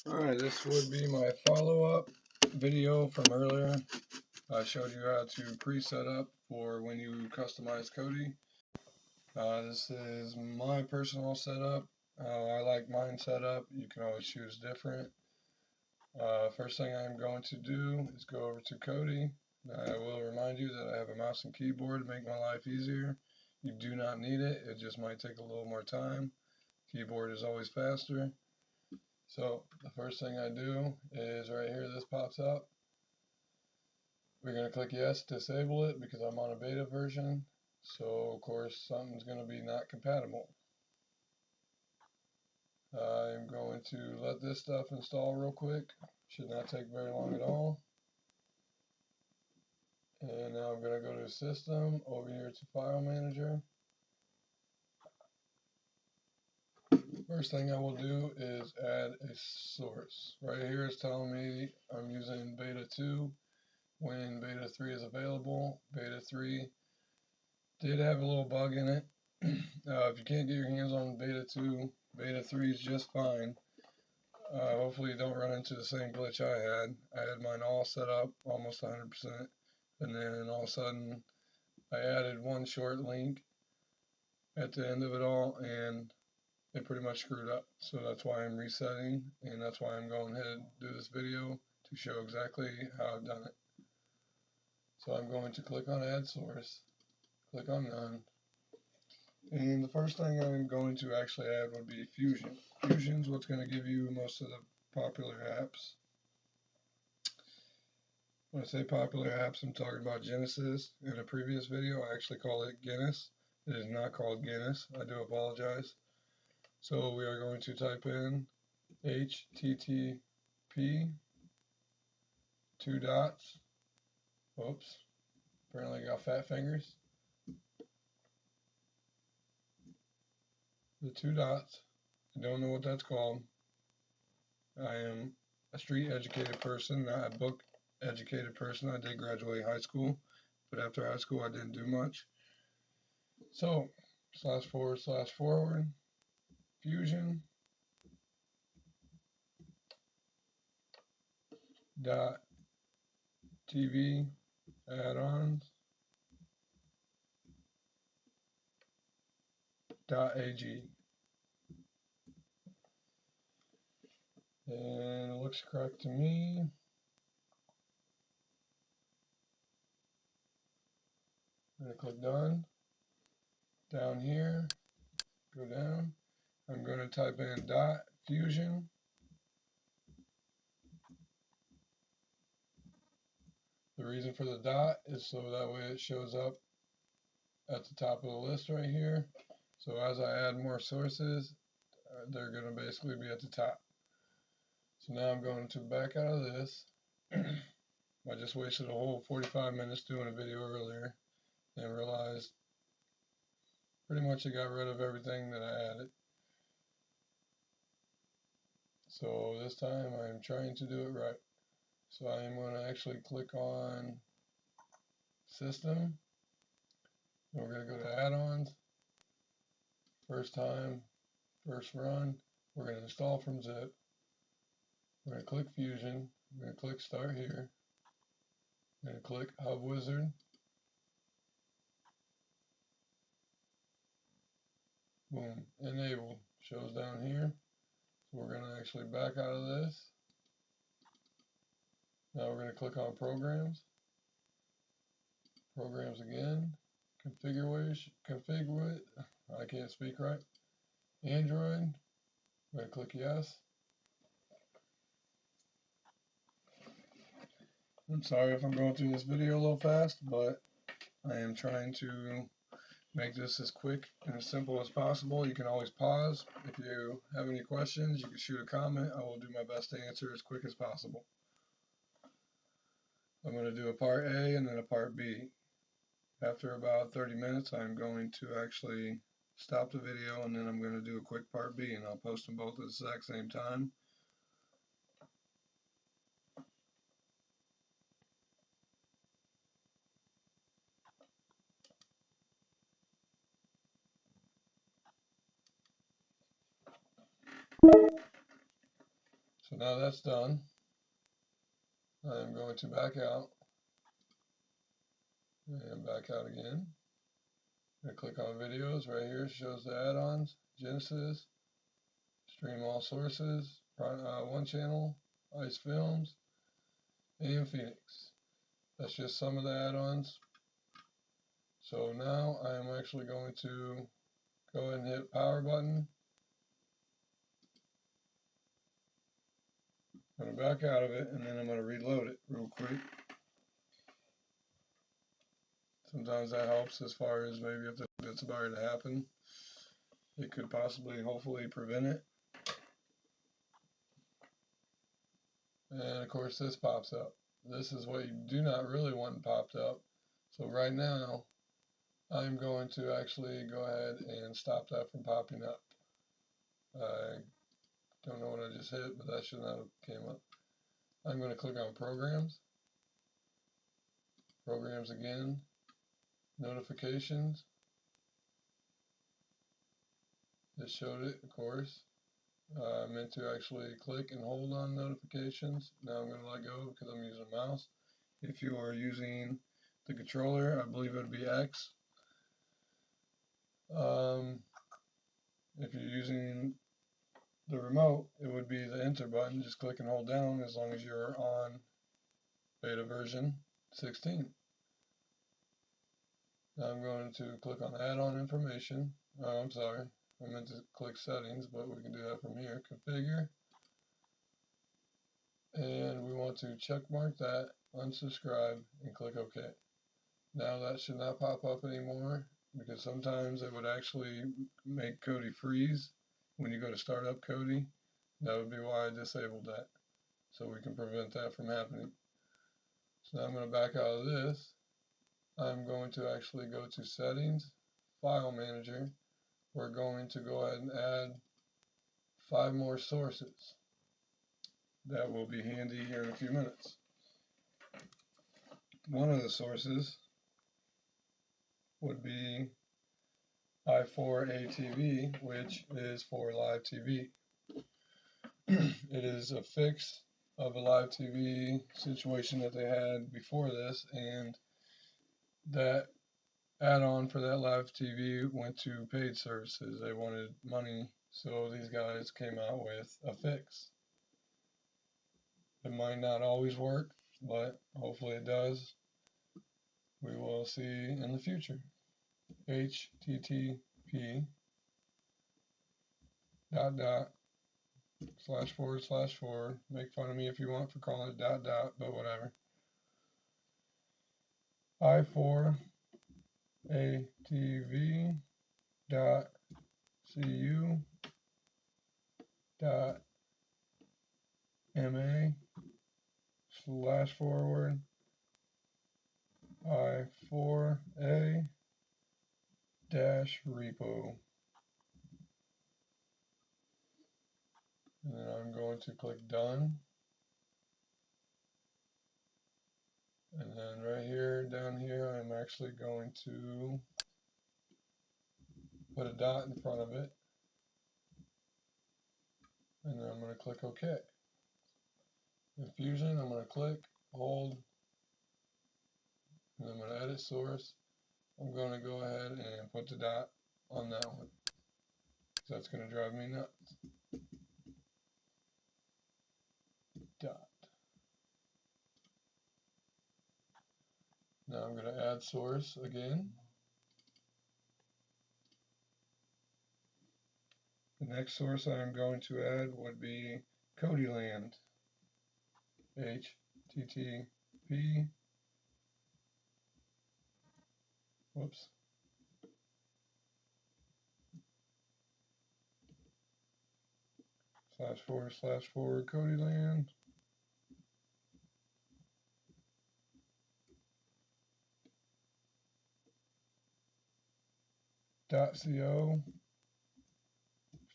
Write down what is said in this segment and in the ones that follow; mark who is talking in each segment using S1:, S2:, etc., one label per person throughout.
S1: Alright, this would be my follow-up video from earlier. I showed you how to pre-set up for when you customize Kodi. This is my personal setup. I like mine set up. You can always choose different. First thing I'm going to do is go over to Kodi. I will remind you that I have a mouse and keyboard to make my life easier. You do not need it. It just might take a little more time. Keyboard is always faster. So the first thing I do is right here, this pops up. We're going to click yes, disable it because I'm on a beta version. So of course something's going to be not compatible. I'm going to let this stuff install real quick. Should not take very long at all. And now I'm going to go to System, over here to File Manager. First thing I will do is add a source. Right here it's telling me I'm using beta 2 when beta 3 is available. Beta 3 did have a little bug in it. If you can't get your hands on beta 2, beta 3 is just fine. Hopefully you don't run into the same glitch I had. I had mine all set up almost 100%, and then all of a sudden I added one short link at the end of it all and it pretty much screwed up. So that's why I'm resetting, and that's why I'm going ahead and do this video to show exactly how I've done it. So I'm going to click on Add Source, click on None, and the first thing I'm going to actually add would be Fusion. Fusion's what's going to give you most of the popular apps. When I say popular apps, I'm talking about Genesis. In a previous video, I actually called it Guinness. It is not called Guinness. I do apologize. So we are going to type in HTTP two dots. Oops, apparently I got fat fingers. The two dots. I don't know what that's called. I am a street educated person, not a book educated person. I did graduate high school, but after high school I didn't do much. So // fusion dot TV add-ons .ag, and it looks correct to me. I'm going to click done. Down here, go down. I'm going to type in .fusion. The reason for the dot is so that way it shows up at the top of the list right here. So as I add more sources, they're going to basically be at the top. So now I'm going to back out of this. I just wasted a whole 45 minutes doing a video earlier and realized pretty much I got rid of everything that I added. So this time I'm trying to do it right. So I'm going to actually click on System. And we're going to go to Add-ons. First time, first run. We're going to install from zip. We're going to click Fusion. We're going to click Start here. We're going to click Hub Wizard. Boom. Enable. Shows down here. So we're going to actually back out of this. Now we're going to click on Programs. Programs again. Configure it. I can't speak right. Android. I'm going to click Yes. I'm sorry if I'm going through this video a little fast, but I am trying to make this as quick and as simple as possible. You can always pause. If you have any questions, you can shoot a comment. I will do my best to answer as quick as possible. I'm going to do a part A and then a part B. After about 30 minutes, I'm going to actually stop the video and then I'm going to do a quick part B, and I'll post them both at the exact same time. So So now that's done. I'm going to back out and back out again. I'm going to click on videos. Right here shows the add-ons, Genesis, stream all sources, one channel, Ice Films, and Phoenix. That's just some of the add-ons. So now I am actually going to go ahead and hit power button. I'm going to back out of it, and then I'm going to reload it real quick. Sometimes that helps as far as maybe if it's about to happen. It could possibly, hopefully, prevent it. And of course this pops up. This is what you do not really want popped up. So right now, I'm going to actually go ahead and stop that from popping up. I don't know what I just hit, but that should not have came up. I'm going to click on Programs. Programs again. Notifications. This showed it, of course. I meant to actually click and hold on notifications. Now I'm going to let go because I'm using a mouse. If you are using the controller, I believe it would be X. If you're using the remote, it would be the enter button. Just click and hold down as long as you're on beta version 16. Now I'm going to click on add-on information. Oh, I'm sorry. I meant to click settings, but we can do that from here. Configure. And we want to check mark that, unsubscribe, and click OK. Now that should not pop up anymore because sometimes it would actually make Kodi freeze when you go to start up Kodi. That would be why I disabled that, so we can prevent that from happening. So now I'm going to back out of this. I'm going to actually go to Settings, File Manager. We're going to go ahead and add 5 more sources. That will be handy here in a few minutes. One of the sources would be i4ATV, which is for live TV. It is a fix of a live TV situation that they had before this, and that add-on for that live TV went to paid services. They wanted money, so these guys came out with a fix. It might not always work, but hopefully it does. We will see in the future. http // make fun of me if you want for calling it .. but whatever. i4ATV.cu.ma// i4a-repo. And then I'm going to click done. And then right here, down here, I'm actually going to put a dot in front of it. And then I'm going to click OK. In Fusion, I'm going to click, hold, and I'm going to edit source. I'm going to go ahead and put the dot on that one. That's going to drive me nuts. Dot. Now I'm going to add source again. The next source I'm going to add would be Kodi Land. http whoops. // Kodi Land. .co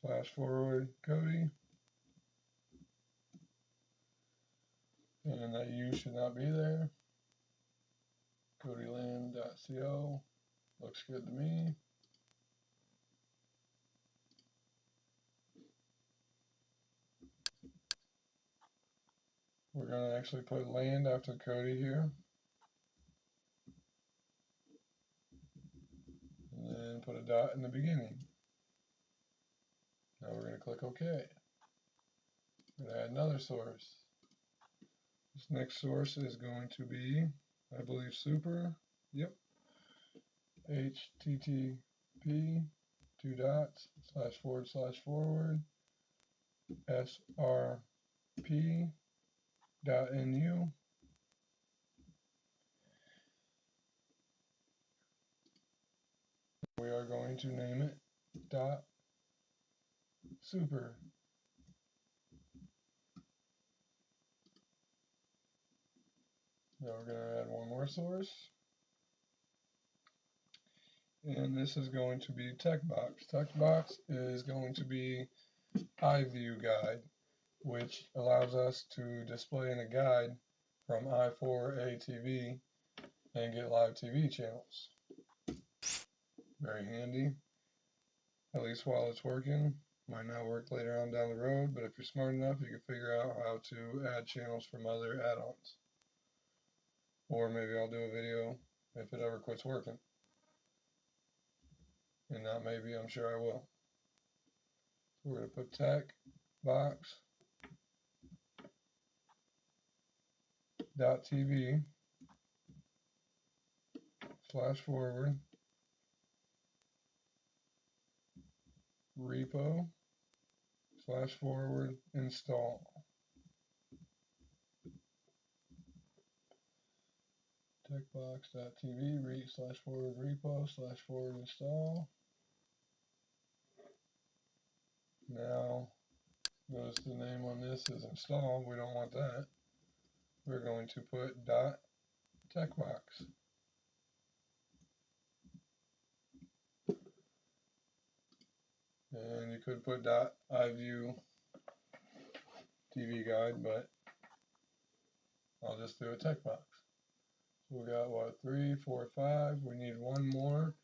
S1: /Kodi, and that U should not be there. Kodiland.co looks good to me. We're going to actually put land after Kodi here. And then put a dot in the beginning. Now we're going to click OK. We're going to add another source. This next source is going to be, I believe, super. Yep. HTTP // srp.nu. We are going to name it .super. Now we're going to add one more source. And this is going to be TechBox. TechBox is going to be iView guide, which allows us to display in a guide from i4A TV and get live TV channels. Very handy, at least while it's working. Might not work later on down the road, but if you're smart enough, you can figure out how to add channels from other add-ons. Or maybe I'll do a video if it ever quits working. And not maybe, I'm sure I will. So we're going to put techbox.tv/forward repo/forward install. techbox.tv/forward repo/forward install. Now, notice the name on this is install. We don't want that. We're going to put .techbox. And you could put .iView TV guide, but I'll just do a TechBox. So we got what, 3, 4, 5. We need one more.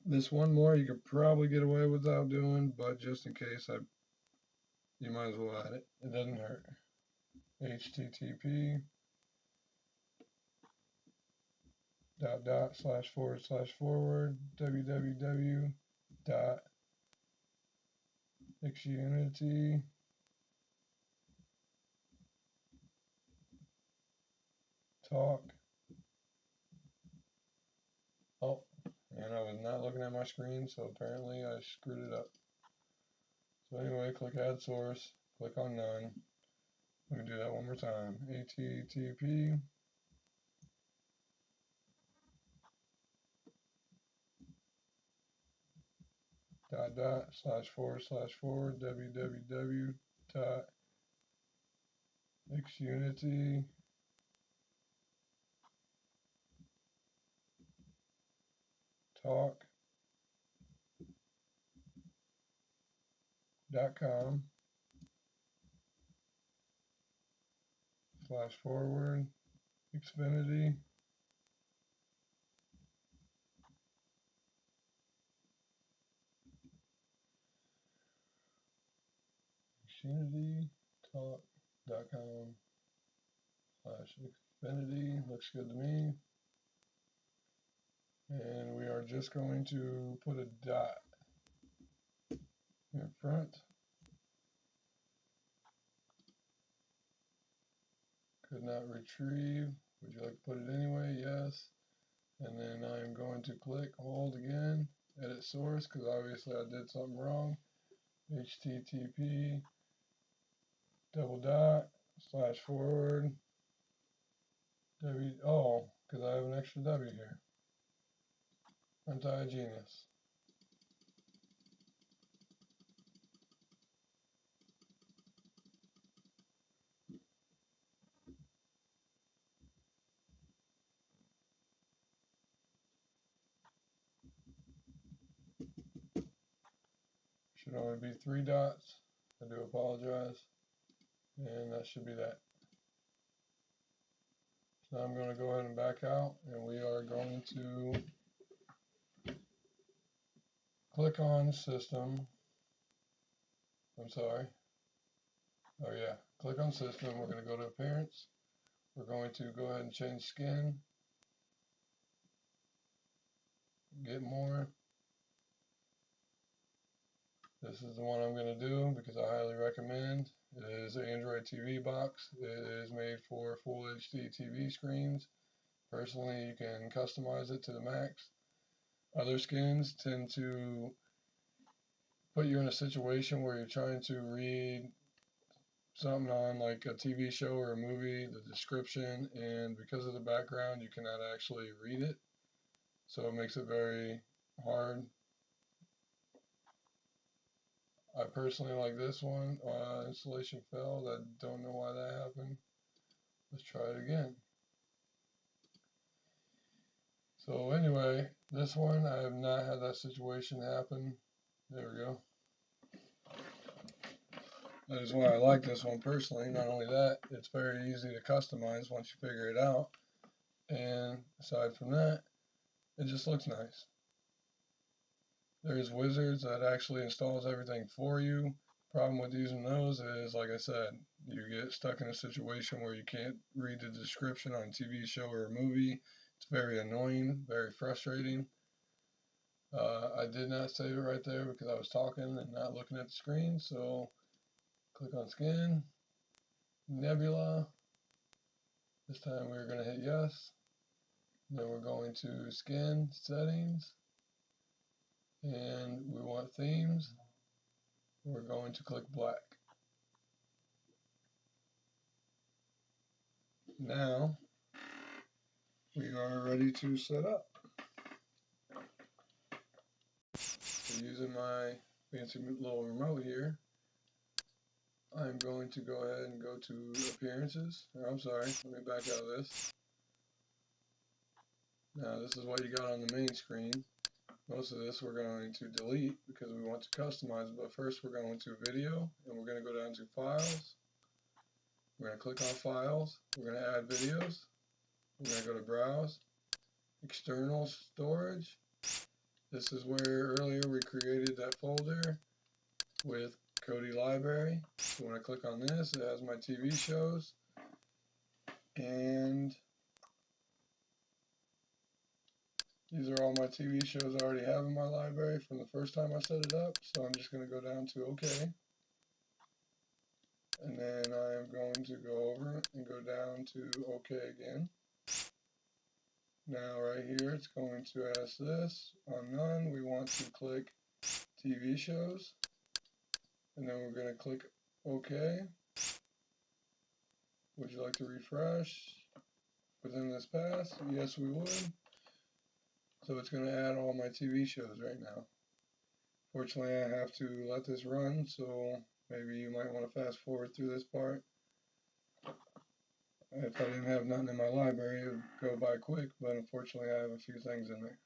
S1: This one more you could probably get away without doing, but just in case, you might as well add it. It doesn't hurt. HTTP // www.xunity talk. Oh, and I was not looking at my screen, so apparently I screwed it up. So anyway, click add source, click on none. Let me do that one more time. HTTP // www.xunity talk.com /forward Xfinity talk.com /Xfinity. Looks good to me. And we are just going to put a dot in front. Could not retrieve. Would you like to put it anyway? Yes. And then I'm going to click hold again, edit source, because obviously I did something wrong. HTTP /forward oh, because I have an extra W here. Aren't I a genius? Should only be 3 dots. I do apologize. And that should be that. So I'm going to go ahead and back out, and we are going to click on system. I'm sorry. Oh yeah, click on system. We're going to go to appearance. We're going to go ahead and change skin. Get more. This is the one I'm going to do because I highly recommend. It is an Android TV box. It is made for full HD TV screens. Personally, you can customize it to the max. Other skins tend to put you in a situation where you're trying to read something on like a TV show or a movie, the description, and because of the background, you cannot actually read it. So it makes it very hard. I personally like this one. Installation failed. I don't know why that happened. Let's try it again. So anyway, this one, I have not had that situation happen. There we go. That is why I like this one personally. Not only that, it's very easy to customize once you figure it out. And aside from that, it just looks nice. There's Wizards that actually installs everything for you. Problem with using those is, like I said, you get stuck in a situation where you can't read the description on a TV show or a movie. It's very annoying, very frustrating. I did not save it right there because I was talking and not looking at the screen. So click on skin, nebula. This time we're going to hit yes. Then we're going to skin settings. And we want themes. We're going to click black. Now we are ready to set up. So using my fancy little remote here, I'm going to go ahead and go to appearances. I'm sorry, let me back out of this. Now this is what you got on the main screen. Most of this we're going to delete because we want to customize it, but first we're going to video and we're going to go down to files. We're going to click on files. We're going to add videos. We're going to go to browse, external storage. This is where earlier we created that folder with Kodi library. So when I click on this, it has my TV shows, and these are all my TV shows I already have in my library from the first time I set it up. So I'm just going to go down to OK, and then I am going to go over and go down to OK again. Now right here it's going to ask this. On none, we want to click TV shows, and then we're going to click OK. Would you like to refresh within this pass? Yes, we would. So it's going to add all my TV shows right now. Fortunately, I have to let this run, so maybe you might want to fast forward through this part. If I didn't have nothing in my library, it would go by quick, but unfortunately I have a few things in there.